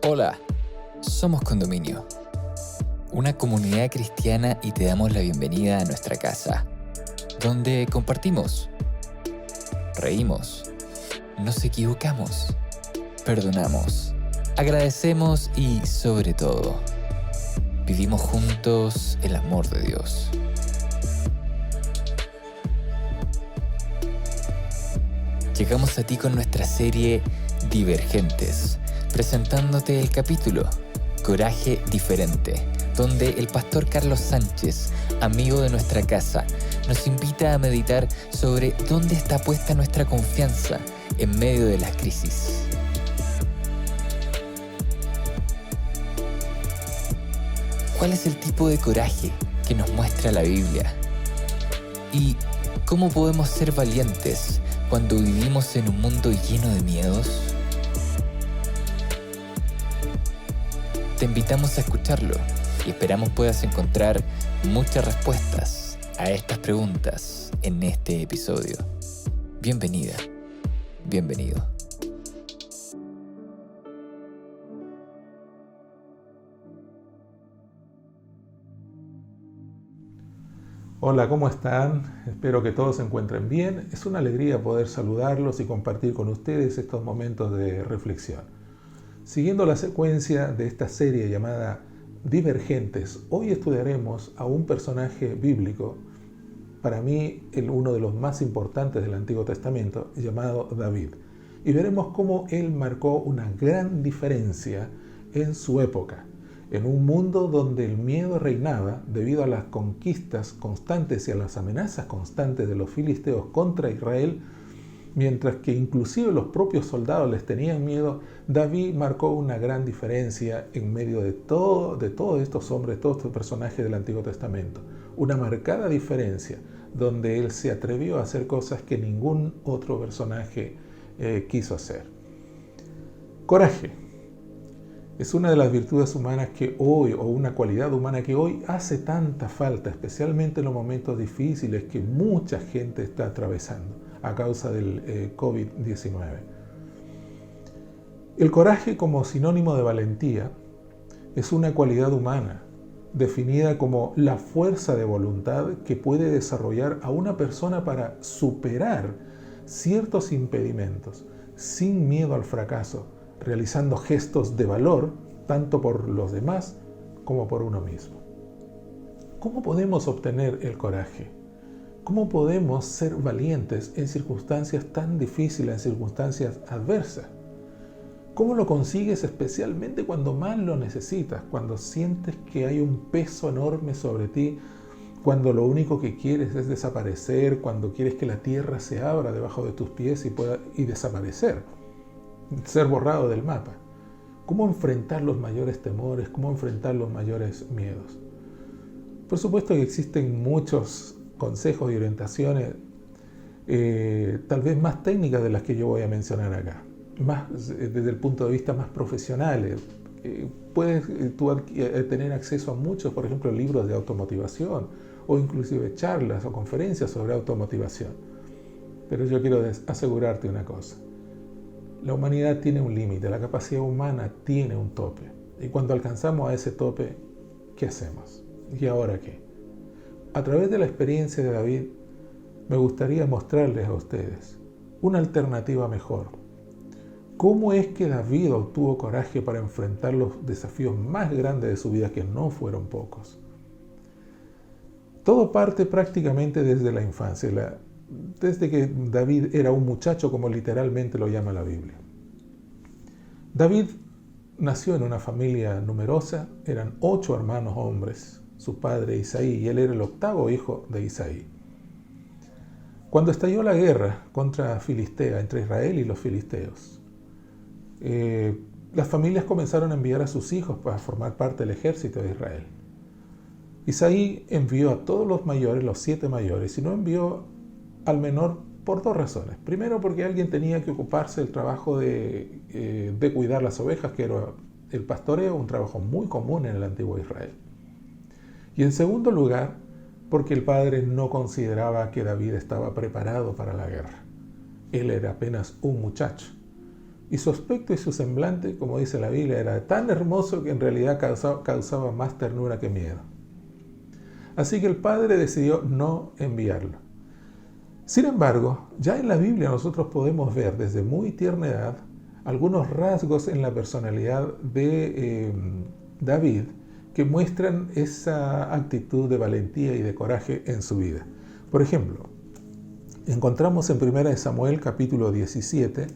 Hola, somos Condominio, una comunidad cristiana y te damos la bienvenida a nuestra casa, donde compartimos, reímos, nos equivocamos, perdonamos, agradecemos y, sobre todo, vivimos juntos el amor de Dios. Llegamos a ti con nuestra serie Divergentes, presentándote el capítulo Coraje Diferente, donde el pastor Carlos Sánchez, amigo de nuestra casa, nos invita a meditar sobre dónde está puesta nuestra confianza en medio de las crisis. ¿Cuál es el tipo de coraje que nos muestra la Biblia? ¿Y cómo podemos ser valientes cuando vivimos en un mundo lleno de miedos? Te invitamos a escucharlo y esperamos puedas encontrar muchas respuestas a estas preguntas en este episodio. Bienvenida, bienvenido. Hola, ¿cómo están? Espero que todos se encuentren bien. Es una alegría poder saludarlos y compartir con ustedes estos momentos de reflexión. Siguiendo la secuencia de esta serie llamada Divergentes, hoy estudiaremos a un personaje bíblico, para mí uno de los más importantes del Antiguo Testamento, llamado David. Y veremos cómo él marcó una gran diferencia en su época. En un mundo donde el miedo reinaba debido a las conquistas constantes y a las amenazas constantes de los filisteos contra Israel, mientras que inclusive los propios soldados les tenían miedo, David marcó una gran diferencia en medio de todos estos hombres, todos estos personajes del Antiguo Testamento. Una marcada diferencia donde él se atrevió a hacer cosas que ningún otro personaje quiso hacer. Coraje. Es una de las virtudes humanas que hoy, o una cualidad humana que hoy hace tanta falta, especialmente en los momentos difíciles que mucha gente está atravesando a causa del COVID-19. El coraje como sinónimo de valentía es una cualidad humana, definida como la fuerza de voluntad que puede desarrollar a una persona para superar ciertos impedimentos, sin miedo al fracaso, realizando gestos de valor tanto por los demás como por uno mismo. ¿Cómo podemos obtener el coraje? ¿Cómo podemos ser valientes en circunstancias tan difíciles, en circunstancias adversas? ¿Cómo lo consigues especialmente cuando más lo necesitas? Cuando sientes que hay un peso enorme sobre ti, cuando lo único que quieres es desaparecer, cuando quieres que la tierra se abra debajo de tus pies y desaparecer, ser borrado del mapa. ¿Cómo enfrentar los mayores temores? ¿Cómo enfrentar los mayores miedos? Por supuesto que existen muchos consejos y orientaciones, tal vez más técnicas de las que yo voy a mencionar acá, más desde el punto de vista más profesional. Puedes tú tener acceso a muchos, por ejemplo, libros de automotivación o inclusive charlas o conferencias sobre automotivación. Pero yo quiero asegurarte una cosa. La humanidad tiene un límite, la capacidad humana tiene un tope. Y cuando alcanzamos a ese tope, ¿qué hacemos? ¿Y ahora qué? A través de la experiencia de David, me gustaría mostrarles a ustedes una alternativa mejor. ¿Cómo es que David obtuvo coraje para enfrentar los desafíos más grandes de su vida, que no fueron pocos? Todo parte prácticamente desde la infancia, desde que David era un muchacho, como literalmente lo llama la Biblia. David nació en una familia numerosa, eran 8 hermanos hombres, su padre Isaí, y él era el 8º hijo de Isaí. Cuando estalló la guerra contra Filistea, entre Israel y los filisteos, las familias comenzaron a enviar a sus hijos para formar parte del ejército de Israel. Isaí envió a todos los mayores, los 7 mayores, y no envió al menor por 2 razones. Primero, porque alguien tenía que ocuparse del trabajo de cuidar las ovejas, que era el pastoreo, un trabajo muy común en el antiguo Israel. Y en segundo lugar, porque el padre no consideraba que David estaba preparado para la guerra. Él era apenas un muchacho. Y su aspecto y su semblante, como dice la Biblia, era tan hermoso que en realidad causaba más ternura que miedo. Así que el padre decidió no enviarlo. Sin embargo, ya en la Biblia nosotros podemos ver desde muy tierna edad algunos rasgos en la personalidad de David que muestran esa actitud de valentía y de coraje en su vida. Por ejemplo, encontramos en 1 Samuel capítulo 17,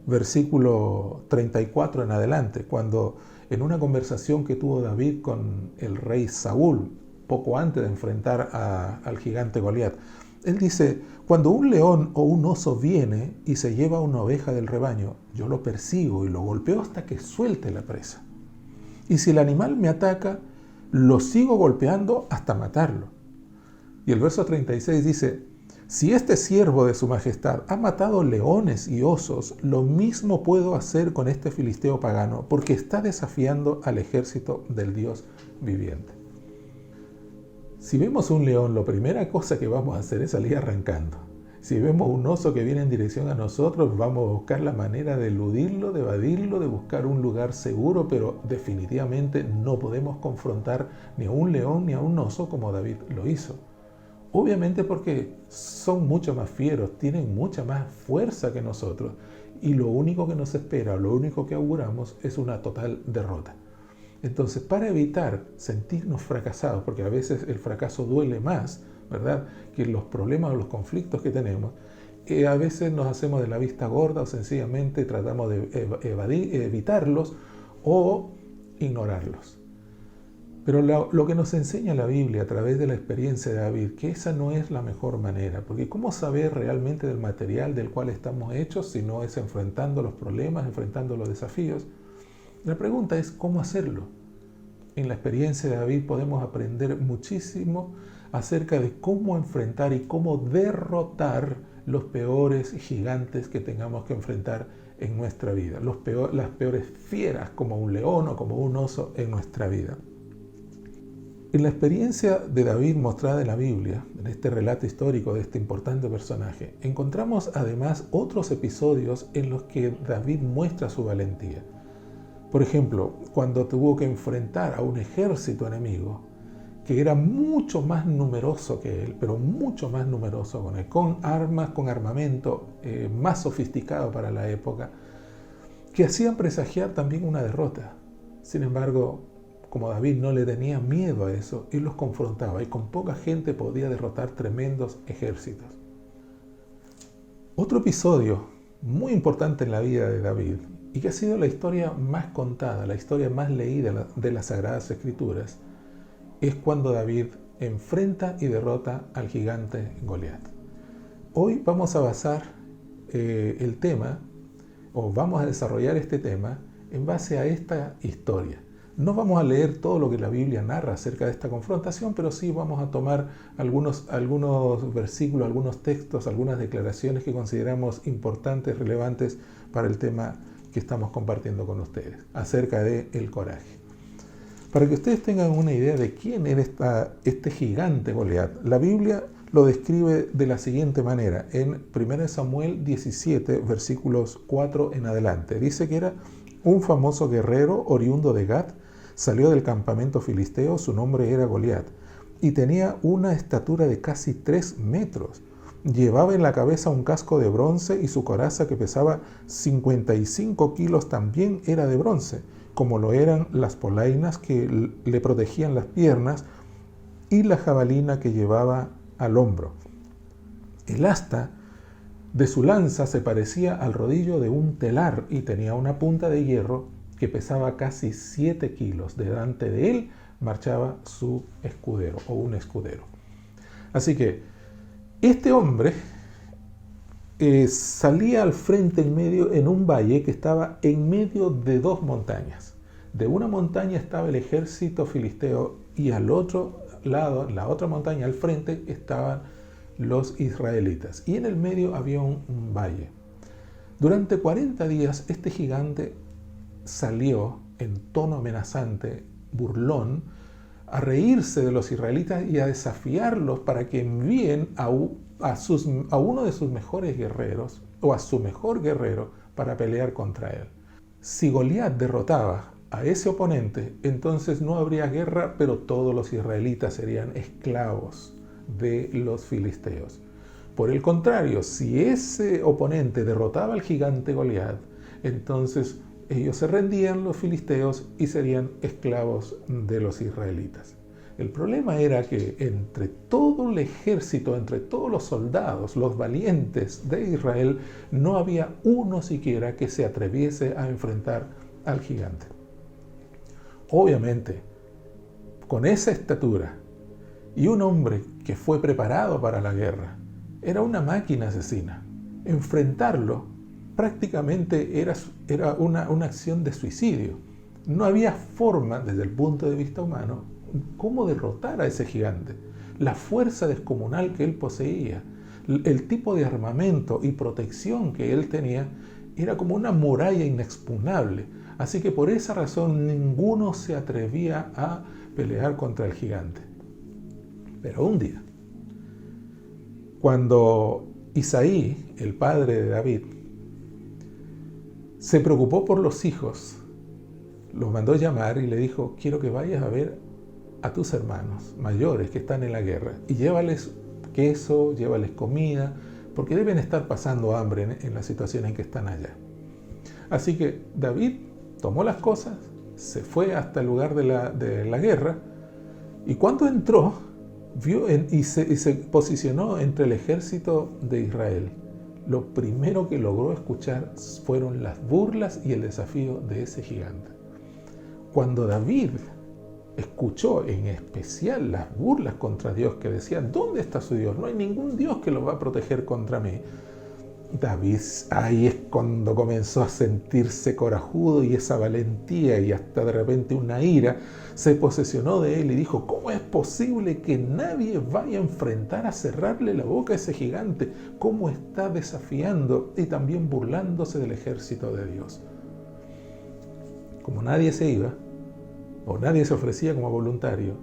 versículo 34 en adelante, cuando en una conversación que tuvo David con el rey Saúl, poco antes de enfrentar al gigante Goliat, él dice: cuando un león o un oso viene y se lleva una oveja del rebaño, yo lo persigo y lo golpeo hasta que suelte la presa. Y si el animal me ataca, lo sigo golpeando hasta matarlo. Y el verso 36 dice: si este siervo de su majestad ha matado leones y osos, lo mismo puedo hacer con este filisteo pagano, porque está desafiando al ejército del Dios viviente. Si vemos un león, la primera cosa que vamos a hacer es salir arrancando. Si vemos un oso que viene en dirección a nosotros, vamos a buscar la manera de eludirlo, de evadirlo, de buscar un lugar seguro, pero definitivamente no podemos confrontar ni a un león ni a un oso como David lo hizo. Obviamente porque son mucho más fieros, tienen mucha más fuerza que nosotros, y lo único que nos espera, lo único que auguramos es una total derrota. Entonces, para evitar sentirnos fracasados, porque a veces el fracaso duele más, ¿verdad?, que los problemas o los conflictos que tenemos, a veces nos hacemos de la vista gorda o sencillamente tratamos de evitarlos o ignorarlos. Pero lo que nos enseña la Biblia a través de la experiencia de David, que esa no es la mejor manera, porque ¿cómo saber realmente del material del cual estamos hechos si no es enfrentando los problemas, enfrentando los desafíos? La pregunta es ¿cómo hacerlo? En la experiencia de David podemos aprender muchísimo acerca de cómo enfrentar y cómo derrotar los peores gigantes que tengamos que enfrentar en nuestra vida, las peores fieras como un león o como un oso en nuestra vida. En la experiencia de David mostrada en la Biblia, en este relato histórico de este importante personaje, encontramos además otros episodios en los que David muestra su valentía. Por ejemplo, cuando tuvo que enfrentar a un ejército enemigo que era mucho más numeroso que él, pero mucho más numeroso con armas, con armamento más sofisticado para la época, que hacían presagiar también una derrota. Sin embargo, como David no le tenía miedo a eso, él los confrontaba y con poca gente podía derrotar tremendos ejércitos. Otro episodio muy importante en la vida de David, y que ha sido la historia más contada, la historia más leída de las Sagradas Escrituras, es cuando David enfrenta y derrota al gigante Goliat. Hoy vamos a basar el tema, o vamos a desarrollar este tema en base a esta historia. No vamos a leer todo lo que la Biblia narra acerca de esta confrontación, pero sí vamos a tomar algunos versículos, algunos textos, algunas declaraciones que consideramos importantes, relevantes para el tema que estamos compartiendo con ustedes, acerca del coraje. Para que ustedes tengan una idea de quién era este gigante Goliat, la Biblia lo describe de la siguiente manera, en 1 Samuel 17, versículos 4 en adelante. Dice que era un famoso guerrero oriundo de Gat, salió del campamento filisteo, su nombre era Goliat, y tenía una estatura de casi 3 metros. Llevaba en la cabeza un casco de bronce y su coraza, que pesaba 55 kilos, también era de bronce, como lo eran las polainas que le protegían las piernas y la jabalina que llevaba al hombro. El asta de su lanza se parecía al rodillo de un telar y tenía una punta de hierro que pesaba casi 7 kilos. Delante de él marchaba su escudero o un escudero. Así que este hombre salía al frente en un valle que estaba en medio de 2 montañas. De una montaña estaba el ejército filisteo y al otro lado, en la otra montaña al frente, estaban los israelitas. Y en el medio había un valle. Durante 40 días este gigante salió en tono amenazante, burlón, a reírse de los israelitas y a desafiarlos para que envíen a uno de sus mejores guerreros, o a su mejor guerrero, para pelear contra él. Si Goliat derrotaba a ese oponente, entonces no habría guerra, pero todos los israelitas serían esclavos de los filisteos. Por el contrario, si ese oponente derrotaba al gigante Goliat, entonces ellos se rendían, los filisteos, y serían esclavos de los israelitas. El problema era que entre todo el ejército, entre todos los soldados, los valientes de Israel, no había uno siquiera que se atreviese a enfrentar al gigante. Obviamente, con esa estatura y un hombre que fue preparado para la guerra, era una máquina asesina. Enfrentarlo prácticamente era una acción de suicidio. No había forma, desde el punto de vista humano, cómo derrotar a ese gigante. La fuerza descomunal que él poseía, el tipo de armamento y protección que él tenía, era como una muralla inexpugnable. Así que por esa razón ninguno se atrevía a pelear contra el gigante. Pero un día, cuando Isaí, el padre de David, se preocupó por los hijos, los mandó llamar y le dijo: quiero que vayas a ver a tus hermanos mayores que están en la guerra y llévales queso, llévales comida, porque deben estar pasando hambre en la situación en que están allá. Así que David tomó las cosas, se fue hasta el lugar de la guerra, y cuando entró, vio y se posicionó entre el ejército de Israel. Lo primero que logró escuchar fueron las burlas y el desafío de ese gigante. Cuando David escuchó en especial las burlas contra Dios, que decían: ¿dónde está su Dios? No hay ningún Dios que lo va a proteger contra mí. David, ahí es cuando comenzó a sentirse corajudo, y esa valentía y hasta de repente una ira se posesionó de él y dijo: ¿cómo es posible que nadie vaya a enfrentar, a cerrarle la boca a ese gigante? ¿Cómo está desafiando y también burlándose del ejército de Dios? Como nadie se iba, o nadie se ofrecía como voluntario,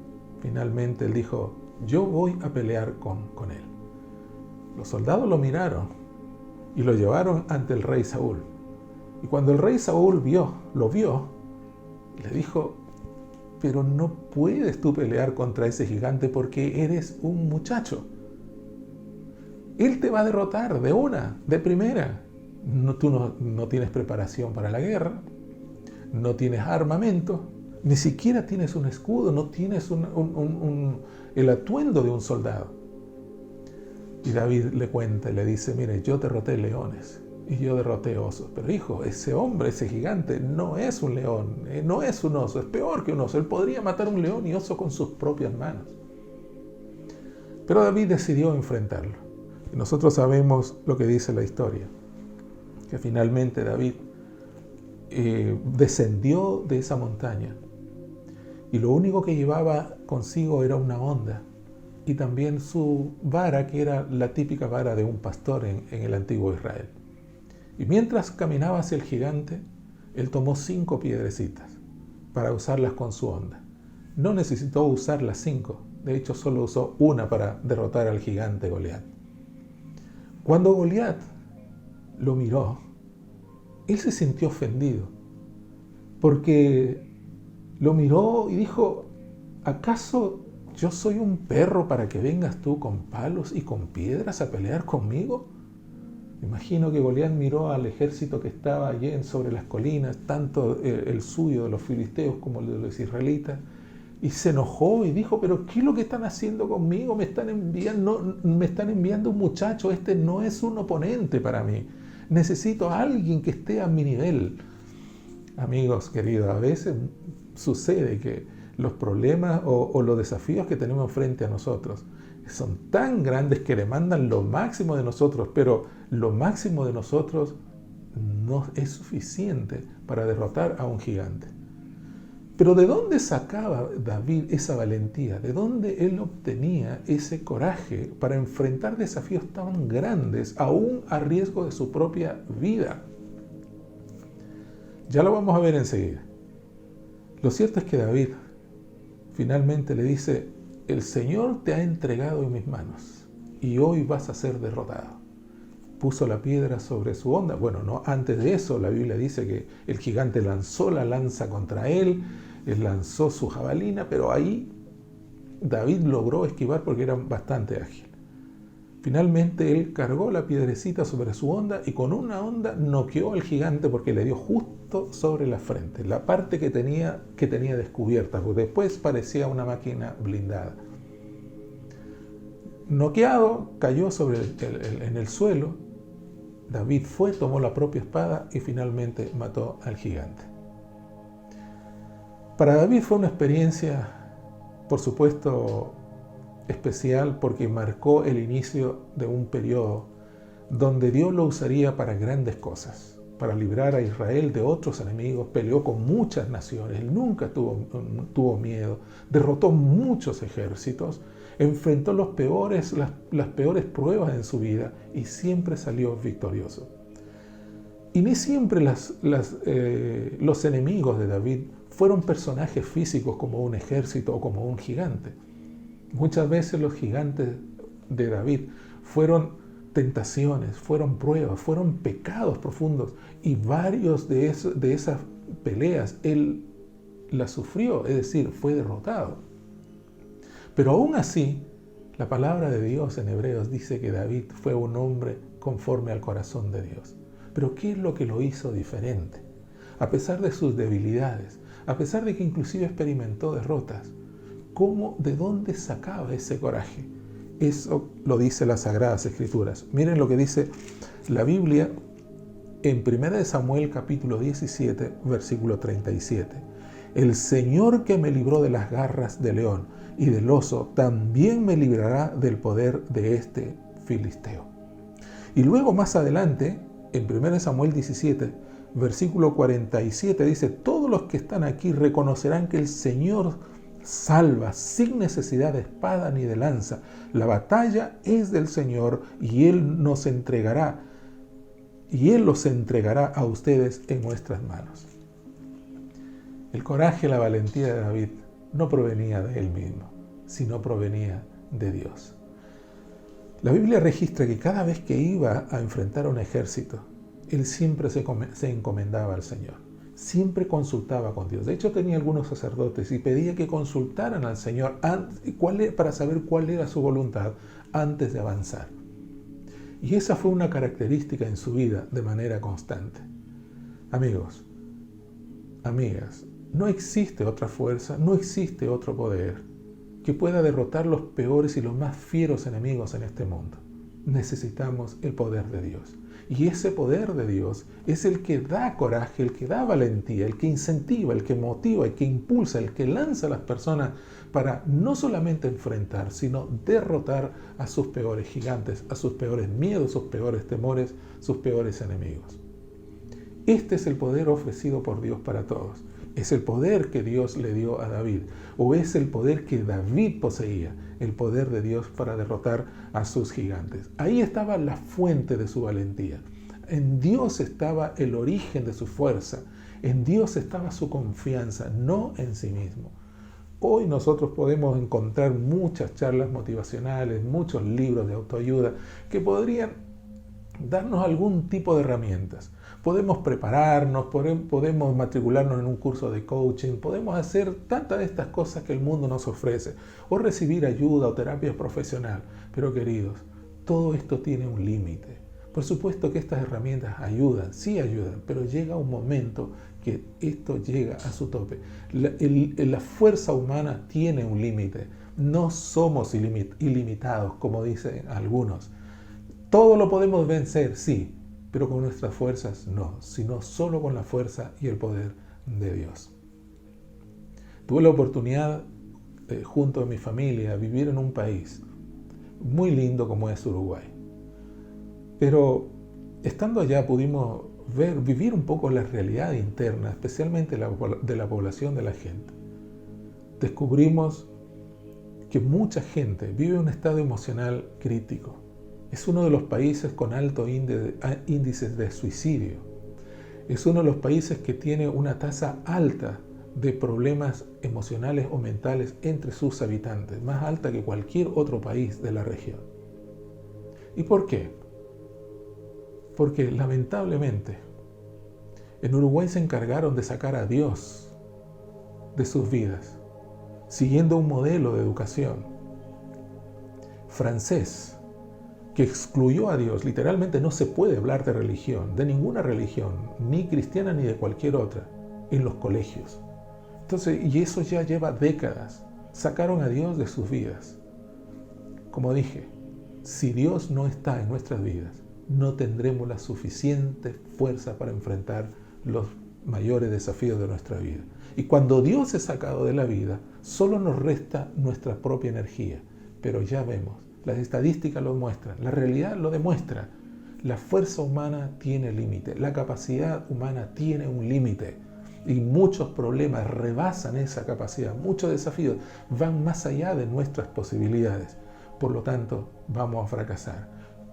finalmente él dijo: yo voy a pelear con él. Los soldados lo miraron y lo llevaron ante el rey Saúl. Y cuando el rey Saúl lo vio, le dijo: pero no puedes tú pelear contra ese gigante porque eres un muchacho. Él te va a derrotar de primera. Tú no tienes preparación para la guerra, no tienes armamento, ni siquiera tienes un escudo, no tienes el atuendo de un soldado. Y David le cuenta y le dice: mire, yo derroté leones y yo derroté osos, pero hijo, ese hombre, ese gigante, no es un león, no es un oso, es peor que un oso. Él podría matar un león y oso con sus propias manos. Pero David decidió enfrentarlo. Y nosotros sabemos lo que dice la historia, que finalmente David descendió de esa montaña, y lo único que llevaba consigo era una honda y también su vara, que era la típica vara de un pastor en el antiguo Israel. Y mientras caminaba hacia el gigante, él tomó 5 piedrecitas para usarlas con su honda. No necesitó usar las 5, de hecho solo usó una para derrotar al gigante Goliat. Cuando Goliat lo miró, él se sintió ofendido, porque lo miró y dijo: ¿acaso yo soy un perro para que vengas tú con palos y con piedras a pelear conmigo? Imagino que Goliat miró al ejército que estaba allí sobre las colinas, tanto el suyo de los filisteos como el de los israelitas, y se enojó y dijo: pero ¿qué es lo que están haciendo conmigo? Me están enviando un muchacho. Este no es un oponente para mí. Necesito a alguien que esté a mi nivel. Amigos queridos, a veces sucede que los problemas o los desafíos que tenemos frente a nosotros son tan grandes que demandan lo máximo de nosotros, pero lo máximo de nosotros no es suficiente para derrotar a un gigante. Pero ¿de dónde sacaba David esa valentía? ¿De dónde él obtenía ese coraje para enfrentar desafíos tan grandes, aún a riesgo de su propia vida? Ya lo vamos a ver enseguida. Lo cierto es que David finalmente le dice: el Señor te ha entregado en mis manos y hoy vas a ser derrotado. puso la piedra sobre su honda. Bueno, no, antes de eso la Biblia dice que el gigante lanzó la lanza contra él lanzó su jabalina, pero ahí David logró esquivar porque era bastante ágil. Finalmente él cargó la piedrecita sobre su honda y con una honda noqueó al gigante porque le dio justo sobre la frente, la parte que tenía descubierta, porque después parecía una máquina blindada. Noqueado, cayó en el suelo. David tomó la propia espada y finalmente mató al gigante. Para David fue una experiencia, por supuesto, especial porque marcó el inicio de un periodo donde Dios lo usaría para grandes cosas, para librar a Israel de otros enemigos. Peleó con muchas naciones, él nunca tuvo miedo, derrotó muchos ejércitos, enfrentó las peores pruebas en su vida y siempre salió victorioso. Y ni siempre los enemigos de David fueron personajes físicos como un ejército o como un gigante. Muchas veces los gigantes de David fueron tentaciones, fueron pruebas, fueron pecados profundos y varios de esas peleas él las sufrió, es decir, fue derrotado. Pero aún así, la palabra de Dios en Hebreos dice que David fue un hombre conforme al corazón de Dios. Pero ¿qué es lo que lo hizo diferente? A pesar de sus debilidades, a pesar de que inclusive experimentó derrotas, ¿de dónde sacaba ese coraje? Eso lo dice las Sagradas Escrituras. Miren lo que dice la Biblia en 1 Samuel capítulo 17, versículo 37. El Señor que me libró de las garras del león y del oso, también me librará del poder de este filisteo. Y luego más adelante, en 1 Samuel 17, versículo 47, dice, todos los que están aquí reconocerán que el Señor salva sin necesidad de espada ni de lanza. La batalla es del Señor y Él los entregará a ustedes en nuestras manos. El coraje y la valentía de David no provenía de él mismo, sino provenía de Dios. La Biblia registra que cada vez que iba a enfrentar a un ejército, él siempre se encomendaba al Señor. Siempre consultaba con Dios. De hecho, tenía algunos sacerdotes y pedía que consultaran al Señor para saber cuál era su voluntad antes de avanzar. Y esa fue una característica en su vida de manera constante. Amigos, amigas, no existe otra fuerza, no existe otro poder que pueda derrotar los peores y los más fieros enemigos en este mundo. Necesitamos el poder de Dios. Y ese poder de Dios es el que da coraje, el que da valentía, el que incentiva, el que motiva, el que impulsa, el que lanza a las personas para no solamente enfrentar, sino derrotar a sus peores gigantes, a sus peores miedos, sus peores temores, sus peores enemigos. Este es el poder ofrecido por Dios para todos. Es el poder que Dios le dio a David, o es el poder que David poseía, el poder de Dios para derrotar a sus gigantes. Ahí estaba la fuente de su valentía. En Dios estaba el origen de su fuerza. En Dios estaba su confianza, no en sí mismo. Hoy nosotros podemos encontrar muchas charlas motivacionales, muchos libros de autoayuda que podrían darnos algún tipo de herramientas. Podemos prepararnos, podemos matricularnos en un curso de coaching, podemos hacer tantas de estas cosas que el mundo nos ofrece, o recibir ayuda o terapia profesional. Pero queridos, todo esto tiene un límite. Por supuesto que estas herramientas ayudan, sí ayudan, pero llega un momento que esto llega a su tope. La fuerza humana tiene un límite. No somos ilimitados, como dicen algunos. Todo lo podemos vencer, sí, pero con nuestras fuerzas no, sino solo con la fuerza y el poder de Dios. Tuve la oportunidad, junto a mi familia, de vivir en un país muy lindo como es Uruguay. Pero estando allá pudimos vivir un poco la realidad interna, especialmente de la población de la gente. Descubrimos que mucha gente vive un estado emocional crítico. Es uno de los países con alto índices de suicidio. Es uno de los países que tiene una tasa alta de problemas emocionales o mentales entre sus habitantes, más alta que cualquier otro país de la región. ¿Y por qué? Porque lamentablemente en Uruguay se encargaron de sacar a Dios de sus vidas, siguiendo un modelo de educación francés que excluyó a Dios. Literalmente no se puede hablar de religión, de ninguna religión, ni cristiana ni de cualquier otra, en los colegios. Entonces, y eso ya lleva décadas. Sacaron a Dios de sus vidas. Como dije, si Dios no está en nuestras vidas, no tendremos la suficiente fuerza para enfrentar los mayores desafíos de nuestra vida. Y cuando Dios es sacado de la vida, solo nos resta nuestra propia energía. Pero ya vemos, las estadísticas lo muestran, la realidad lo demuestra. La fuerza humana tiene límite, la capacidad humana tiene un límite. Y muchos problemas rebasan esa capacidad, muchos desafíos van más allá de nuestras posibilidades. Por lo tanto, vamos a fracasar.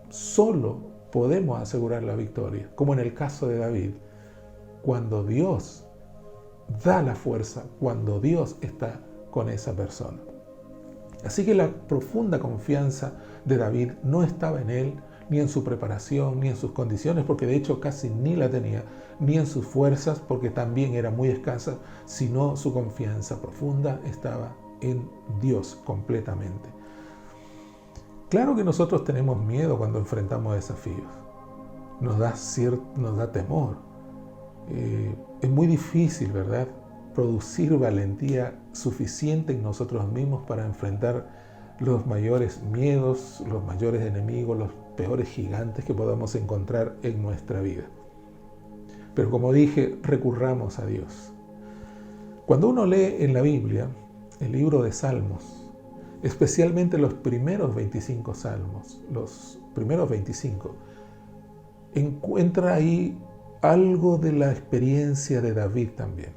Solo podemos asegurar la victoria, como en el caso de David, cuando Dios da la fuerza, cuando Dios está con esa persona. Así que la profunda confianza de David no estaba en él, ni en su preparación, ni en sus condiciones, porque de hecho casi ni la tenía, ni en sus fuerzas, porque también era muy escasa, sino su confianza profunda estaba en Dios completamente. Claro que nosotros tenemos miedo cuando enfrentamos desafíos, nos da temor. Es muy difícil, ¿verdad?, producir valentía suficiente en nosotros mismos para enfrentar los mayores miedos, los mayores enemigos, los peores gigantes que podamos encontrar en nuestra vida. Pero como dije, recurramos a Dios. Cuando uno lee en la Biblia, el libro de Salmos, especialmente los primeros 25 salmos, encuentra ahí algo de la experiencia de David también.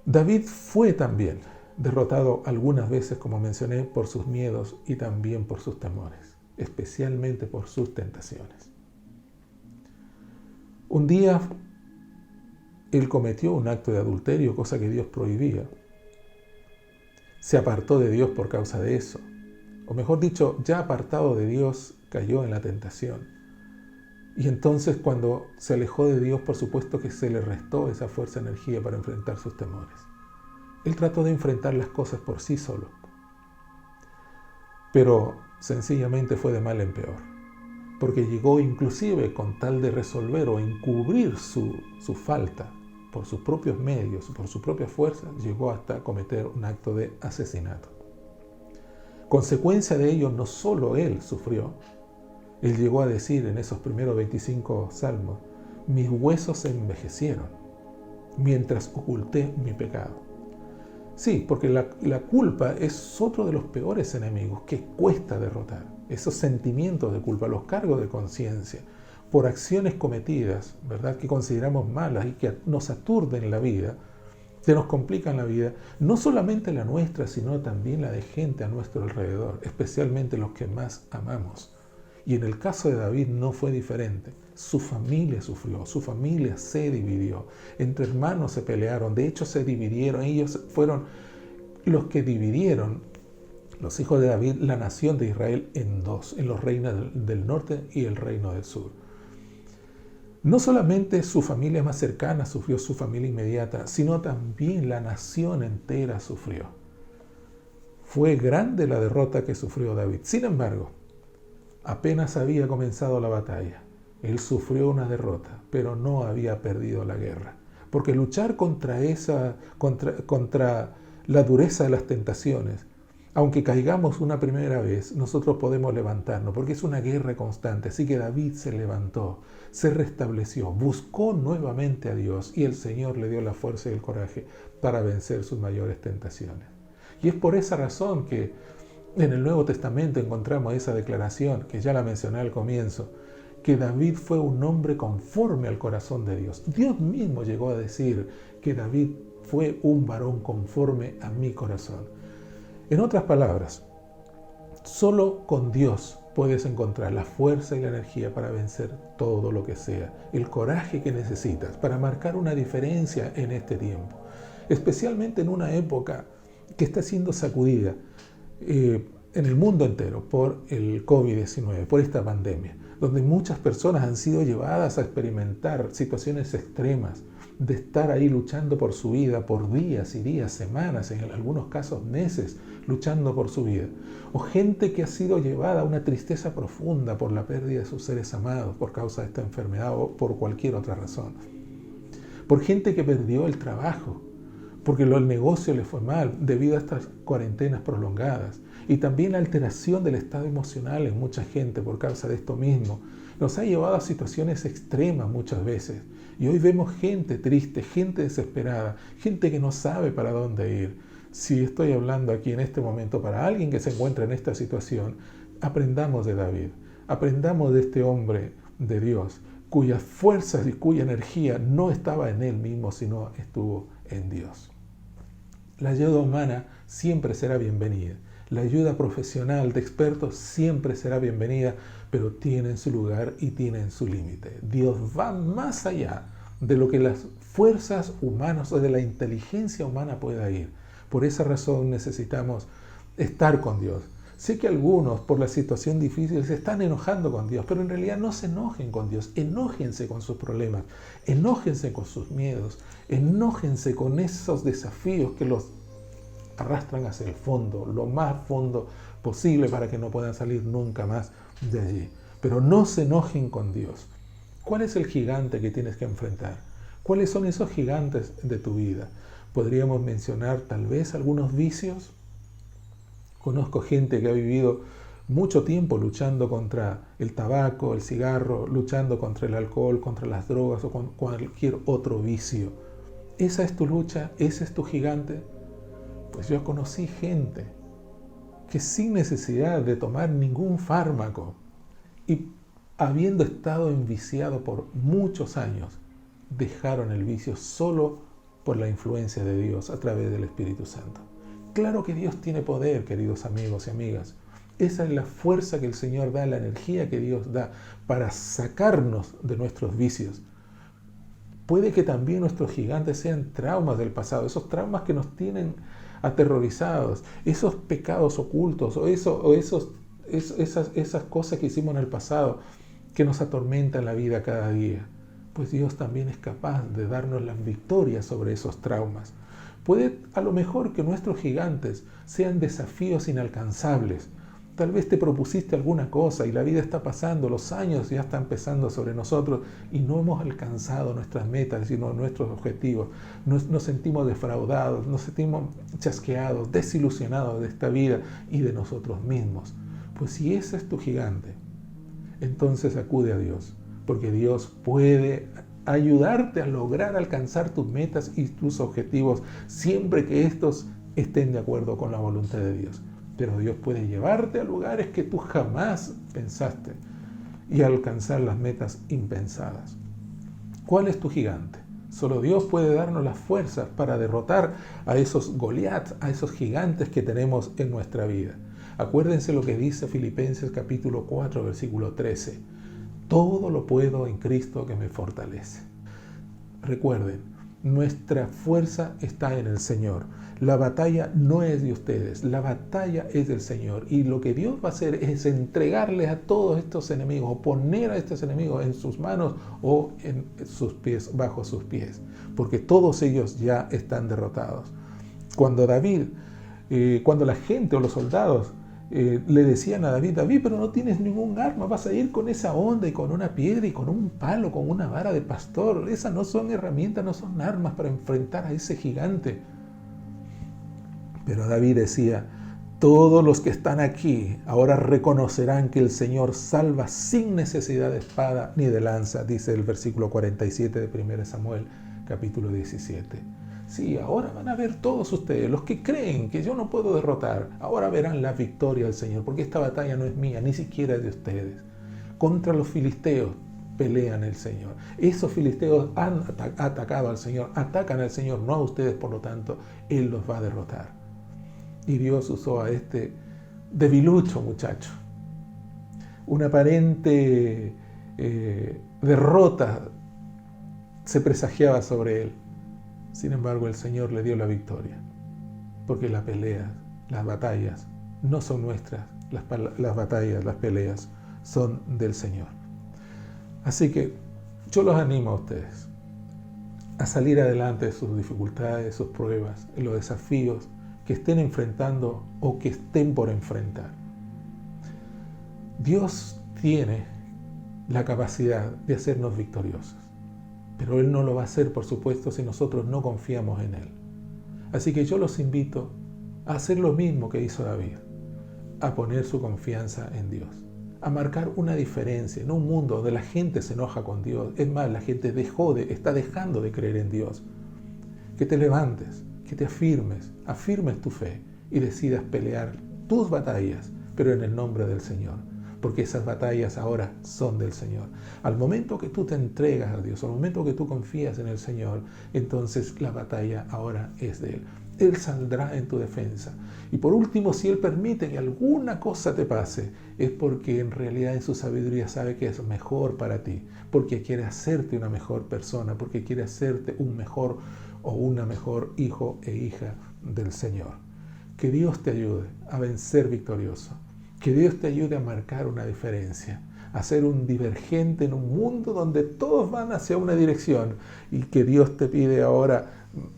David fue también derrotado algunas veces, como mencioné, por sus miedos y también por sus temores, especialmente por sus tentaciones. Un día él cometió un acto de adulterio, cosa que Dios prohibía. Se apartó de Dios por causa de eso. O mejor dicho, ya apartado de Dios, cayó en la tentación. Y entonces cuando se alejó de Dios, por supuesto que se le restó esa fuerza, energía para enfrentar sus temores. Él trató de enfrentar las cosas por sí solo. Pero sencillamente fue de mal en peor. Porque llegó inclusive con tal de resolver o encubrir su falta por sus propios medios, por su propia fuerza, llegó hasta cometer un acto de asesinato. Consecuencia de ello, no solo él sufrió. Él llegó a decir en esos primeros 25 salmos: mis huesos se envejecieron mientras oculté mi pecado. Sí, porque la culpa es otro de los peores enemigos que cuesta derrotar. Esos sentimientos de culpa, los cargos de conciencia por acciones cometidas, ¿verdad?, que consideramos malas y que nos aturden la vida, que nos complican la vida, no solamente la nuestra, sino también la de gente a nuestro alrededor, especialmente los que más amamos. Y en el caso de David no fue diferente. Su familia sufrió, su familia se dividió. Entre hermanos se pelearon, de hecho se dividieron. Ellos fueron los que dividieron, los hijos de David, la nación de Israel en dos, en los reinos del norte y el reino del sur. No solamente su familia más cercana sufrió, su familia inmediata, sino también la nación entera sufrió. Fue grande la derrota que sufrió David. Sin embargo, apenas había comenzado la batalla. Él sufrió una derrota, pero no había perdido la guerra. Porque luchar contra la dureza de las tentaciones, aunque caigamos una primera vez, nosotros podemos levantarnos, porque es una guerra constante. Así que David se levantó, se restableció, buscó nuevamente a Dios y el Señor le dio la fuerza y el coraje para vencer sus mayores tentaciones. Y es por esa razón que en el Nuevo Testamento encontramos esa declaración, que ya la mencioné al comienzo, que David fue un hombre conforme al corazón de Dios. Dios mismo llegó a decir que David fue un varón conforme a mi corazón. En otras palabras, solo con Dios puedes encontrar la fuerza y la energía para vencer todo lo que sea, el coraje que necesitas para marcar una diferencia en este tiempo, especialmente en una época que está siendo sacudida en el mundo entero por el COVID-19, por esta pandemia. donde muchas personas han sido llevadas a experimentar situaciones extremas, de estar ahí luchando por su vida por días y días, semanas, en algunos casos meses, luchando por su vida. O gente que ha sido llevada a una tristeza profunda por la pérdida de sus seres amados por causa de esta enfermedad o por cualquier otra razón. Por gente que perdió el trabajo, porque el negocio le fue mal debido a estas cuarentenas prolongadas. Y también la alteración del estado emocional en mucha gente por causa de esto mismo. Nos ha llevado a situaciones extremas muchas veces. Y hoy vemos gente triste, gente desesperada, gente que no sabe para dónde ir. Si estoy hablando aquí en este momento para alguien que se encuentra en esta situación, aprendamos de David, aprendamos de este hombre de Dios, cuyas fuerzas y cuya energía no estaba en él mismo, sino estuvo en Dios. La ayuda humana siempre será bienvenida. La ayuda profesional de expertos siempre será bienvenida, pero tiene su lugar y tiene su límite. Dios va más allá de lo que las fuerzas humanas o de la inteligencia humana pueda ir. Por esa razón necesitamos estar con Dios. Sé que algunos por la situación difícil se están enojando con Dios, pero en realidad no se enojen con Dios, enójense con sus problemas, enójense con sus miedos, enójense con esos desafíos que los arrastran hacia el fondo, lo más fondo posible para que no puedan salir nunca más de allí. Pero no se enojen con Dios. ¿Cuál es el gigante que tienes que enfrentar? ¿Cuáles son esos gigantes de tu vida? Podríamos mencionar tal vez algunos vicios. Conozco gente que ha vivido mucho tiempo luchando contra el tabaco, el cigarro, luchando contra el alcohol, contra las drogas o con cualquier otro vicio. ¿Esa es tu lucha? ¿Ese es tu gigante? Pues yo conocí gente que sin necesidad de tomar ningún fármaco y habiendo estado enviciado por muchos años, dejaron el vicio solo por la influencia de Dios a través del Espíritu Santo. Claro que Dios tiene poder, queridos amigos y amigas. Esa es la fuerza que el Señor da, la energía que Dios da para sacarnos de nuestros vicios. Puede que también nuestros gigantes sean traumas del pasado, esos traumas que nos tienen aterrorizados, esos pecados ocultos o esas cosas que hicimos en el pasado que nos atormentan la vida cada día. Pues Dios también es capaz de darnos las victorias sobre esos traumas. Puede a lo mejor que nuestros gigantes sean desafíos inalcanzables. Tal vez te propusiste alguna cosa y la vida está pasando, los años ya están pesando sobre nosotros y no hemos alcanzado nuestras metas, sino nuestros objetivos. Nos sentimos defraudados, nos sentimos chasqueados, desilusionados de esta vida y de nosotros mismos. Pues si ese es tu gigante, entonces acude a Dios, porque Dios puede ayudarte a lograr alcanzar tus metas y tus objetivos siempre que estos estén de acuerdo con la voluntad de Dios. Pero Dios puede llevarte a lugares que tú jamás pensaste y alcanzar las metas impensadas. ¿Cuál es tu gigante? Solo Dios puede darnos las fuerzas para derrotar a esos Goliat, a esos gigantes que tenemos en nuestra vida. Acuérdense lo que dice Filipenses capítulo 4, versículo 13. Todo lo puedo en Cristo que me fortalece. Recuerden, nuestra fuerza está en el Señor. La batalla no es de ustedes, la batalla es del Señor. Y lo que Dios va a hacer es entregarles a todos estos enemigos, o poner a estos enemigos en sus manos o en sus pies, bajo sus pies. Porque todos ellos ya están derrotados. Cuando la gente o los soldados le decían a David, pero no tienes ningún arma, vas a ir con esa onda y con una piedra y con un palo, con una vara de pastor. Esas no son herramientas, no son armas para enfrentar a ese gigante. Pero David decía, todos los que están aquí ahora reconocerán que el Señor salva sin necesidad de espada ni de lanza, dice el versículo 47 de 1 Samuel, capítulo 17. Sí, ahora van a ver todos ustedes, los que creen que yo no puedo derrotar, ahora verán la victoria del Señor, porque esta batalla no es mía, ni siquiera es de ustedes. Contra los filisteos pelean el Señor. Esos filisteos han atacado al Señor, atacan al Señor, no a ustedes, por lo tanto, Él los va a derrotar. Y Dios usó a este debilucho muchacho. Una aparente derrota se presagiaba sobre él. Sin embargo, el Señor le dio la victoria. Porque las peleas, las batallas, no son nuestras. Las batallas, las peleas, son del Señor. Así que yo los animo a ustedes a salir adelante de sus dificultades, sus pruebas, los desafíos que estén enfrentando o que estén por enfrentar. Dios tiene la capacidad de hacernos victoriosos, pero Él no lo va a hacer, por supuesto, si nosotros no confiamos en Él. Así que yo los invito a hacer lo mismo que hizo David, a poner su confianza en Dios, a marcar una diferencia en un mundo donde la gente se enoja con Dios. Es más, la gente está dejando de creer en Dios. Que te levantes, que te afirmes tu fe y decidas pelear tus batallas, pero en el nombre del Señor, porque esas batallas ahora son del Señor. Al momento que tú te entregas a Dios, al momento que tú confías en el Señor, entonces la batalla ahora es de Él. Él saldrá en tu defensa. Y por último, si Él permite que alguna cosa te pase, es porque en realidad en su sabiduría sabe que es mejor para ti, porque quiere hacerte una mejor persona, porque quiere hacerte un mejor o una mejor hijo e hija del Señor. Que Dios te ayude a vencer victorioso. Que Dios te ayude a marcar una diferencia, a ser un divergente en un mundo donde todos van hacia una dirección, y que Dios te pide ahora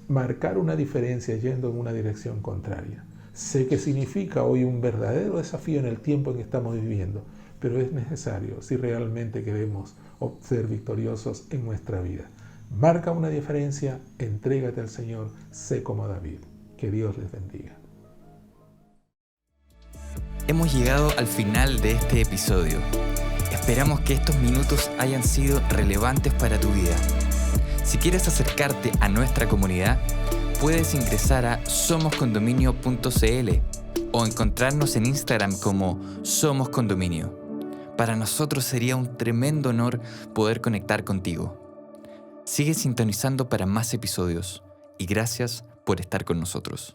marcar una diferencia yendo en una dirección contraria. Sé que significa hoy un verdadero desafío en el tiempo en que estamos viviendo, pero es necesario si realmente queremos ser victoriosos en nuestra vida. Marca una diferencia, entrégate al Señor, sé como David. Que Dios les bendiga. Hemos llegado al final de este episodio. Esperamos que estos minutos hayan sido relevantes para tu vida. Si quieres acercarte a nuestra comunidad, puedes ingresar a somoscondominio.cl o encontrarnos en Instagram como Somos Condominio. Para nosotros sería un tremendo honor poder conectar contigo. Sigue sintonizando para más episodios y gracias por estar con nosotros.